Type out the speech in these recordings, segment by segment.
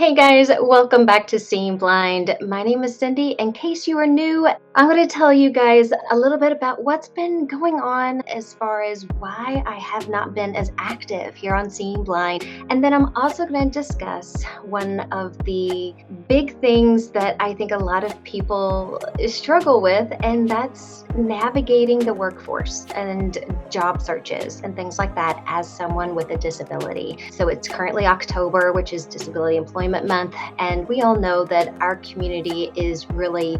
Hey guys, welcome back to Seeing Blind. My name is Cindy. In case you are new, I'm going to tell you guys a little bit about what's been going on as far as why I have not been as active here on Seeing Blind. And then I'm also going to discuss one of the big things that I think a lot of people struggle with, and that's navigating the workforce and job searches and things like that as someone with a disability. So it's currently October, which is Disability Employment Month, and we all know that our community is really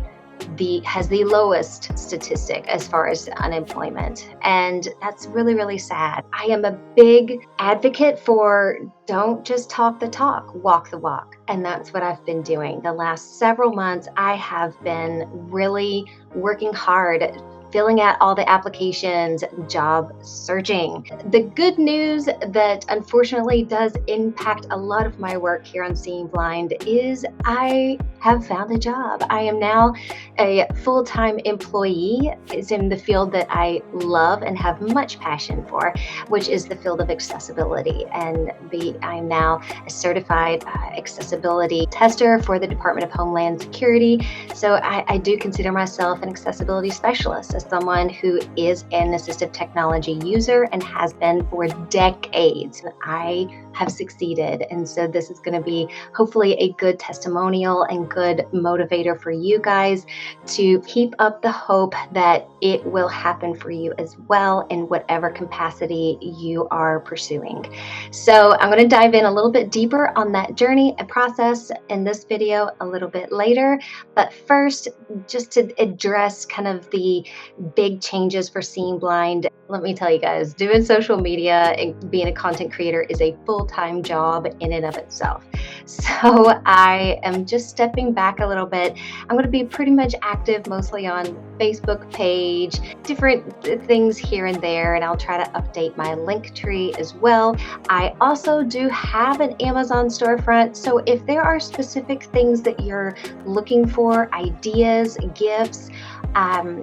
has the lowest statistic as far as unemployment, and that's really sad. I am a big advocate for don't just talk the talk, walk the walk, and that's what I've been doing the last several months. I have been really working hard, filling out all the applications, job searching. The good news that unfortunately does impact a lot of my work here on Seeing Blind is I have found a job. I am now a full-time employee. It's in the field that I love and have much passion for, which is the field of accessibility. And I'm now a certified accessibility tester for the Department of Homeland Security. So I do consider myself an accessibility specialist, as someone who is an assistive technology user and has been for decades. I have succeeded. And so this is going to be hopefully a good testimonial and good motivator for you guys to keep up the hope that it will happen for you as well in whatever capacity you are pursuing. So I'm going to dive in a little bit deeper on that journey and process in this video a little bit later. But first, just to address kind of the big changes for Seeing Blind, let me tell you guys, doing social media and being a content creator is a full-time job in and of itself. So I am just stepping back a little bit. I'm going to be pretty much active mostly on Facebook page, different things here and there, and I'll try to update my link tree as well. I also do have an Amazon storefront, so if there are specific things that you're looking for, ideas, gifts,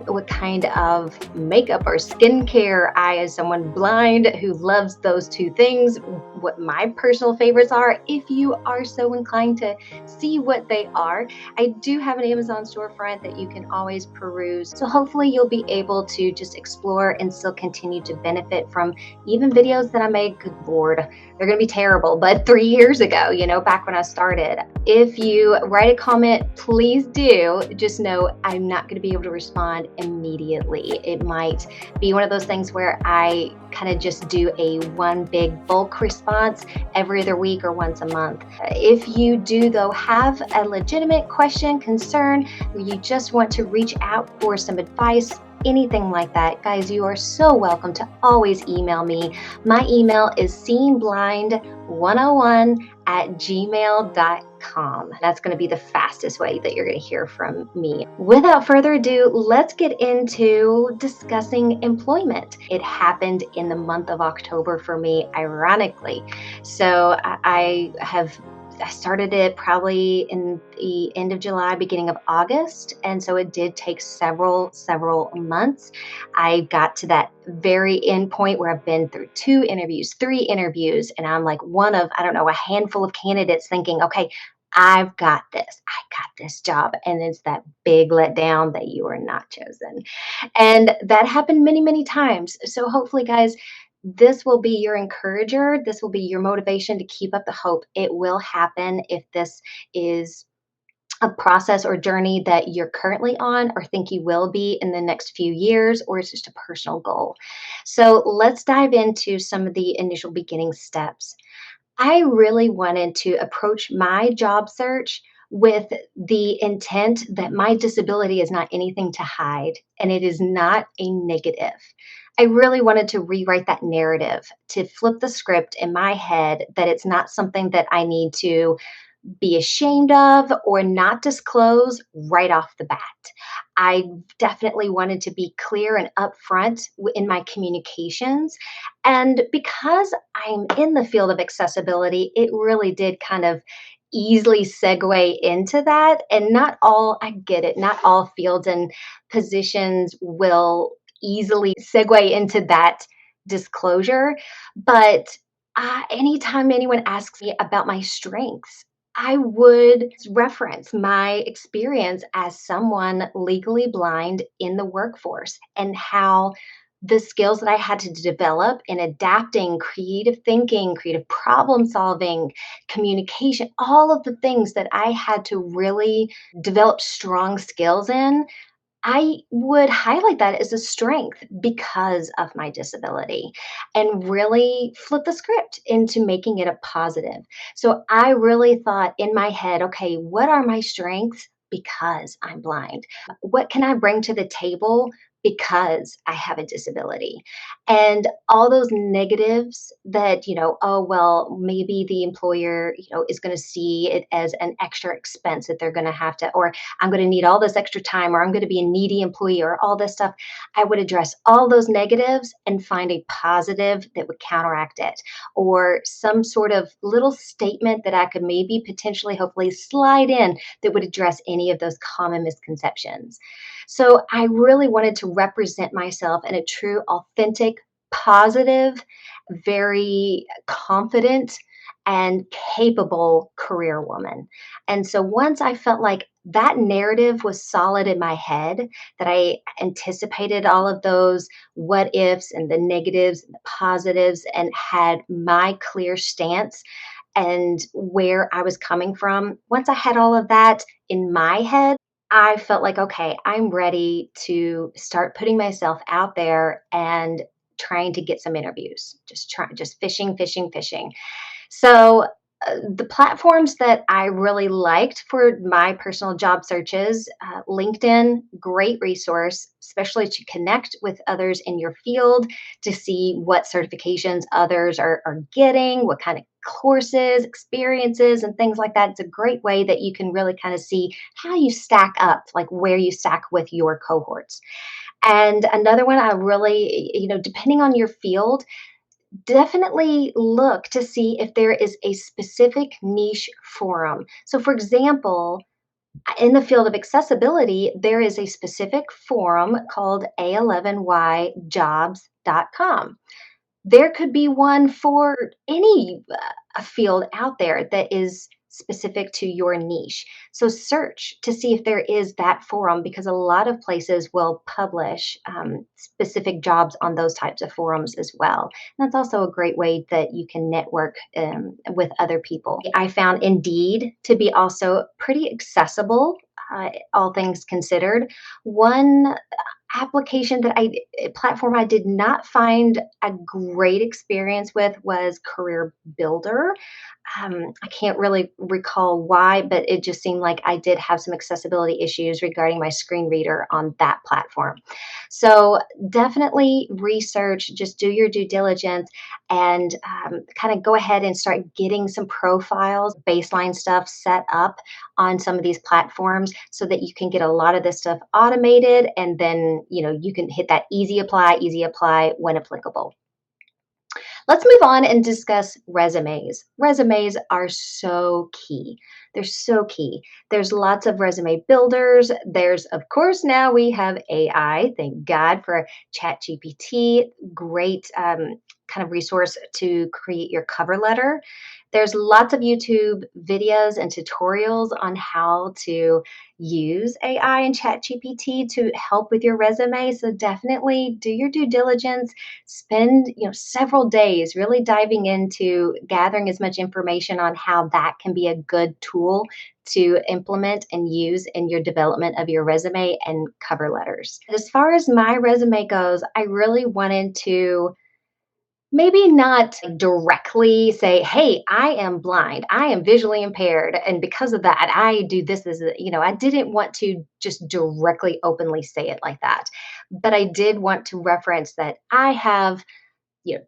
what kind of makeup or skincare, as someone blind who loves those two things, what my personal favorites are, if you are so inclined to see what they are, I do have an Amazon storefront that you can always peruse. So hopefully you'll be able to just explore and still continue to benefit from even videos that I made. Good Lord, they're going to be terrible, but 3 years ago, back when I started. If you write a comment, please do. Just know I'm not going to be able to respond immediately. It might be one of those things where I kind of just do a one big bulk response every other week or once a month. If you do, though, have a legitimate question, concern, or you just want to reach out for some advice, anything like that, guys, you are so welcome to always email me. My email is seeingblind101@gmail.com. That's going to be the fastest way that you're going to hear from me. Without further ado, let's get into discussing employment. It happened in the month of October for me, ironically. So I started it probably in the end of July, beginning of August. And so it did take several months. I got to that very end point where I've been through 2 interviews, 3 interviews, and I'm like one of, I don't know, a handful of candidates thinking, okay, I've got this. I got this job. And it's that big letdown that you are not chosen. And that happened many times. So hopefully, guys, this will be your encourager. This will be your motivation to keep up the hope. It will happen if this is a process or journey that you're currently on or think you will be in the next few years, or it's just a personal goal. So let's dive into some of the initial beginning steps. I really wanted to approach my job search with the intent that my disability is not anything to hide and it is not a negative. I really wanted to rewrite that narrative, to flip the script in my head that it's not something that I need to be ashamed of or not disclose right off the bat. I definitely wanted to be clear and upfront in my communications. And because I'm in the field of accessibility, it really did kind of easily segue into that. And I get it, not all fields and positions will easily segue into that disclosure. But anytime anyone asks me about my strengths, I would reference my experience as someone legally blind in the workforce and how the skills that I had to develop in adapting, creative thinking, creative problem solving, communication, all of the things that I had to really develop strong skills in, I would highlight that as a strength because of my disability and really flip the script into making it a positive. So I really thought in my head, okay, what are my strengths because I'm blind? What can I bring to the table because I have a disability? And all those negatives that, oh, well, maybe the employer, is going to see it as an extra expense that they're going to have to, or I'm going to need all this extra time, or I'm going to be a needy employee, or all this stuff. I would address all those negatives and find a positive that would counteract it, or some sort of little statement that I could maybe potentially, hopefully, slide in that would address any of those common misconceptions. So I really wanted to represent myself in a true, authentic, positive, very confident, and capable career woman. And so once I felt like that narrative was solid in my head, that I anticipated all of those what ifs and the negatives and the positives and had my clear stance and where I was coming from, once I had all of that in my head, I felt like, okay, I'm ready to start putting myself out there and trying to get some interviews. Just fishing, fishing, fishing. So, the platforms that I really liked for my personal job searches, LinkedIn, great resource, especially to connect with others in your field to see what certifications others are getting, what kind of courses, experiences, and things like that. It's a great way that you can really kind of see how you stack up, like where you stack with your cohorts. And another one I really, depending on your field, definitely look to see if there is a specific niche forum. So, for example, in the field of accessibility, there is a specific forum called A11YJobs.com. There could be one for any field out there that is specific to your niche. So search to see if there is that forum because a lot of places will publish specific jobs on those types of forums as well. And that's also a great way that you can network with other people. I found Indeed to be also pretty accessible. All things considered. One application that platform I did not find a great experience with was Career Builder. I can't really recall why, but it just seemed like I did have some accessibility issues regarding my screen reader on that platform. So definitely research, just do your due diligence and kind of go ahead and start getting some profiles, baseline stuff set up on some of these platforms so that you can get a lot of this stuff automated and then, you can hit that easy apply when applicable. Let's move on and discuss resumes. Resumes are so key. They're so key. There's lots of resume builders. There's, of course, now we have AI. Thank God for ChatGPT. Great kind of resource to create your cover letter. There's lots of YouTube videos and tutorials on how to use AI and ChatGPT to help with your resume. So definitely do your due diligence. Spend several days really diving into gathering as much information on how that can be a good tool to implement and use in your development of your resume and cover letters. As far as my resume goes, I really wanted to maybe not directly say, hey, I am blind, I am visually impaired, and because of that I do this I didn't want to just directly openly say it like that, but I did want to reference that I have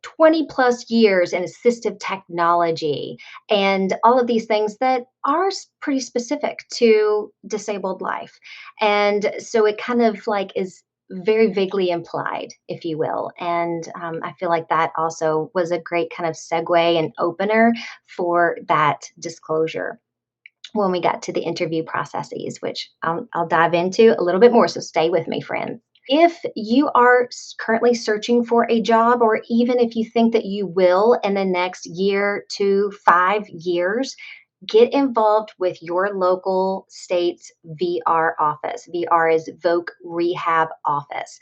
20 plus years in assistive technology and all of these things that are pretty specific to disabled life. And so it kind of like is very vaguely implied, if you will. And I feel like that also was a great kind of segue and opener for that disclosure when we got to the interview processes, which I'll dive into a little bit more. So stay with me, friends. If you are currently searching for a job, or even if you think that you will in the next year to 5 years, Get involved with your local state's VR office. VR is Voc Rehab Office.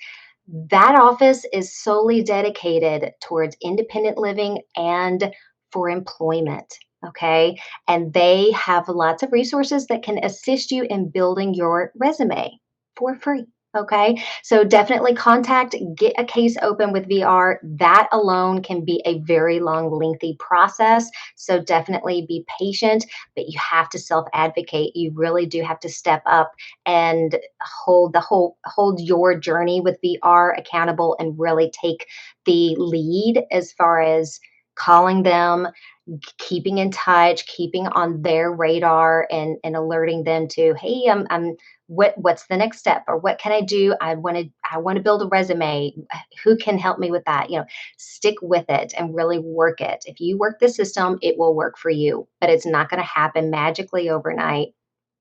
That office is solely dedicated towards independent living and for employment. Okay. And they have lots of resources that can assist you in building your resume for free. Okay. So definitely get a case open with VR. That alone can be a very long, lengthy process. So definitely be patient, but you have to self advocate. You really do have to step up and hold your journey with VR accountable and really take the lead as far as calling them, keeping in touch, keeping on their radar, and alerting them to, hey, I'm what's the next step, or what can I do? I want to build a resume. Who can help me with that? Stick with it and really work it. If you work the system, it will work for you, but it's not going to happen magically overnight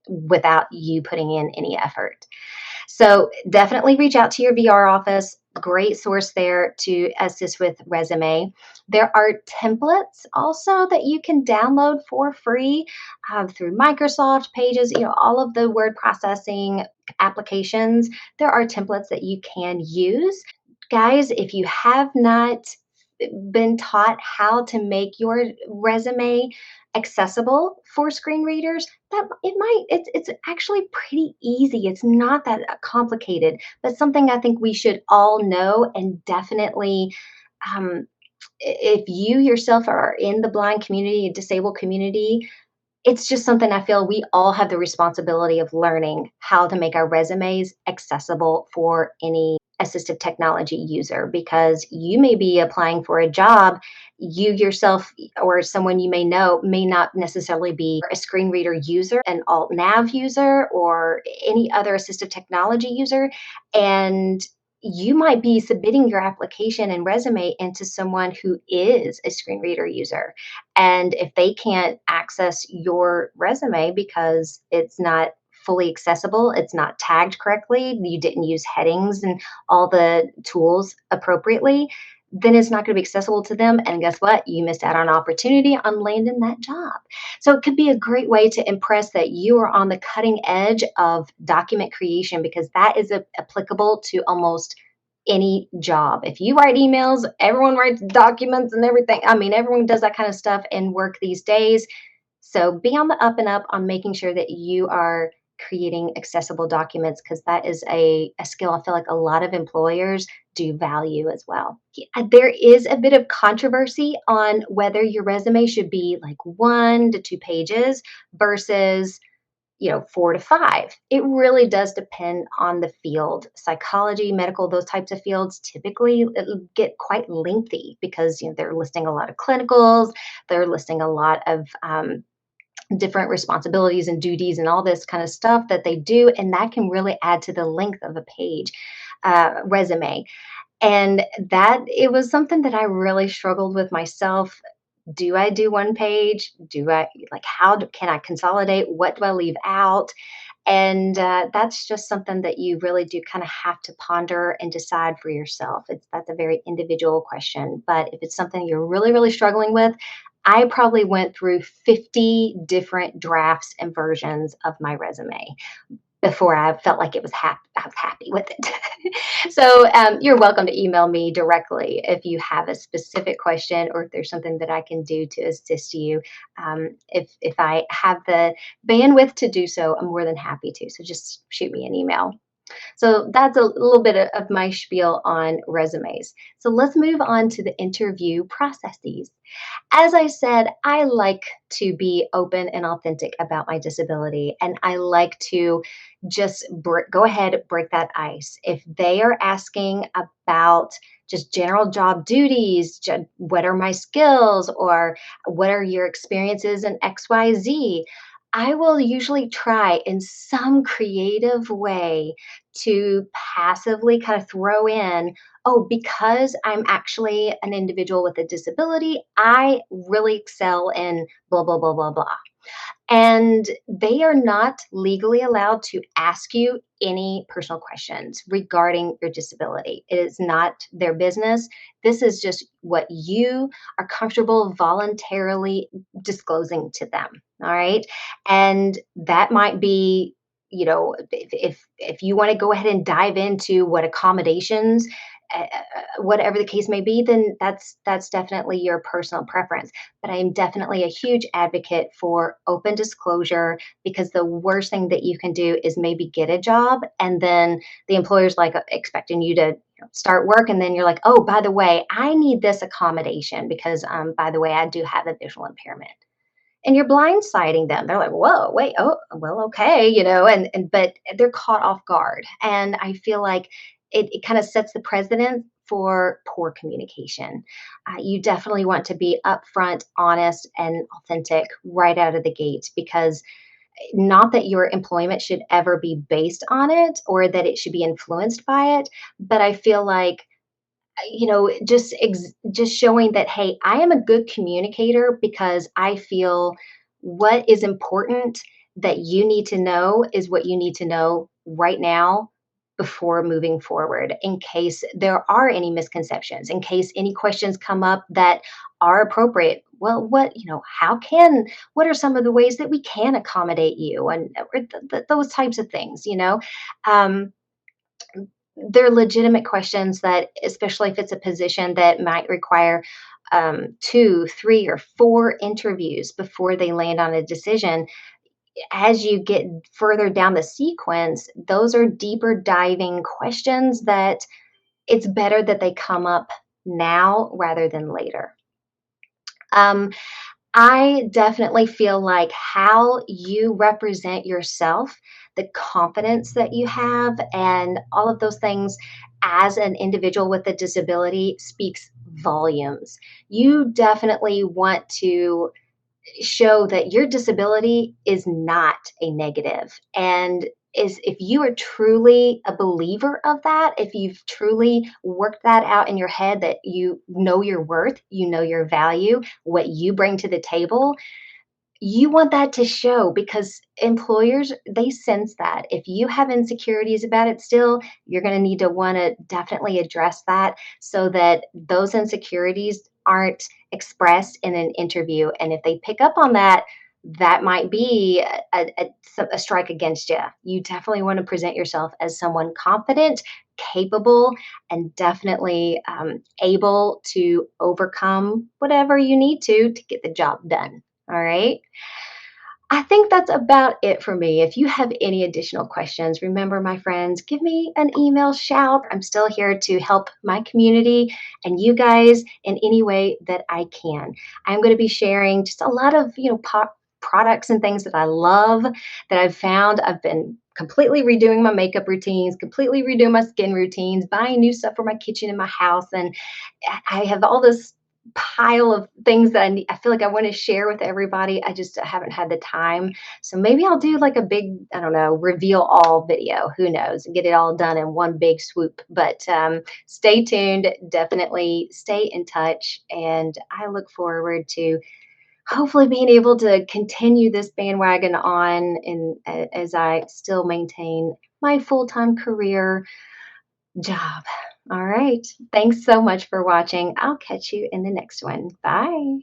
without you putting in any effort. So definitely reach out to your VR office. Great source there to assist with resume. There are templates also that you can download for free through Microsoft Pages, all of the word processing applications. There are templates that you can use. Guys, if you have not been taught how to make your resume accessible for screen readers, that it's actually pretty easy. It's not that complicated, but something I think we should all know. And definitely, um, if you yourself are in the blind community, disabled community, it's just something I feel we all have the responsibility of learning how to make our resumes accessible for any assistive technology user, because you may be applying for a job. You yourself or someone you may know may not necessarily be a screen reader user, an alt nav user, or any other assistive technology user. And you might be submitting your application and resume into someone who is a screen reader user. And if they can't access your resume because it's not fully accessible, it's not tagged correctly, you didn't use headings and all the tools appropriately, then it's not going to be accessible to them. And guess what? You missed out on opportunity on landing that job. So it could be a great way to impress that you are on the cutting edge of document creation, because that is applicable to almost any job. If you write emails, everyone writes documents and everything. I mean, everyone does that kind of stuff in work these days. So be on the up and up on making sure that you are creating accessible documents, because that is a skill I feel like a lot of employers do value as well. There is a bit of controversy on whether your resume should be like 1 to 2 pages versus 4 to 5. It really does depend on the field. Psychology, medical, those types of fields typically get quite lengthy because they're listing a lot of clinicals, they're listing a lot of different responsibilities and duties and all this kind of stuff that they do, and that can really add to the length of a page resume. And that it was something that I really struggled with myself. Do I do 1 page? Do I like can I consolidate? What do I leave out? And that's just something that you really do kind of have to ponder and decide for yourself. That's a very individual question. But if it's something you're really, really struggling with, I probably went through 50 different drafts and versions of my resume before I felt like I was happy with it. So you're welcome to email me directly if you have a specific question, or if there's something that I can do to assist you. If I have the bandwidth to do so, I'm more than happy to. So just shoot me an email. So that's a little bit of my spiel on resumes. So let's move on to the interview processes. As I said, I like to be open and authentic about my disability, and I like to just go ahead, break that ice. If they are asking about just general job duties, what are my skills, or what are your experiences in XYZ, I will usually try in some creative way to passively kind of throw in, oh, because I'm actually an individual with a disability, I really excel in blah, blah, blah, blah, blah. And they are not legally allowed to ask you any personal questions regarding your disability. It is not their business. This is just what you are comfortable voluntarily disclosing to them. All right. And that might be, if you want to go ahead and dive into what accommodations, whatever the case may be, then that's definitely your personal preference. But I am definitely a huge advocate for open disclosure, because the worst thing that you can do is maybe get a job and then the employer's like expecting you to start work, and then you're like, oh, by the way, I need this accommodation because by the way, I do have a visual impairment, and you're blindsiding them. They're like, whoa, wait, oh, well, okay, and but they're caught off guard. And I feel like it kind of sets the precedent for poor communication. You definitely want to be upfront, honest, and authentic right out of the gate, because not that your employment should ever be based on it or that it should be influenced by it, but I feel like just showing that, hey, I am a good communicator because I feel what is important that you need to know is what you need to know right now before moving forward, in case there are any misconceptions, in case any questions come up that are appropriate. Well, what are some of the ways that we can accommodate you, and or those types of things, um, they're legitimate questions that, especially if it's a position that might require two, three, or four interviews before they land on a decision. As you get further down the sequence, those are deeper diving questions that it's better that they come up now rather than later. Um, I definitely feel like how you represent yourself, the confidence that you have, and all of those things as an individual with a disability speaks volumes. You definitely want to show that your disability is not a negative, and is if you are truly a believer of that, if you've truly worked that out in your head, that you know your worth, you know your value, what you bring to the table, you want that to show, because employers, they sense that. If you have insecurities about it still, you're going to need to want to definitely address that so that those insecurities aren't expressed in an interview. And if they pick up on that, that might be a strike against you. You definitely want to present yourself as someone confident, capable, and definitely able to overcome whatever you need to get the job done. All right. I think that's about it for me. If you have any additional questions, remember, my friends, give me an email, shout. I'm still here to help my community and you guys in any way that I can. I'm going to be sharing just a lot of, products and things that I love, that I've found. I've been completely redoing my makeup routines, completely redoing my skin routines, buying new stuff for my kitchen and my house. And I have all this pile of things that I feel like I want to share with everybody. I just haven't had the time. So maybe I'll do like a big, I don't know, reveal all video. Who knows? And get it all done in one big swoop. But stay tuned. Definitely stay in touch. And I look forward to hopefully being able to continue this bandwagon on, and as I still maintain my full-time career job. All right. Thanks so much for watching. I'll catch you in the next one. Bye.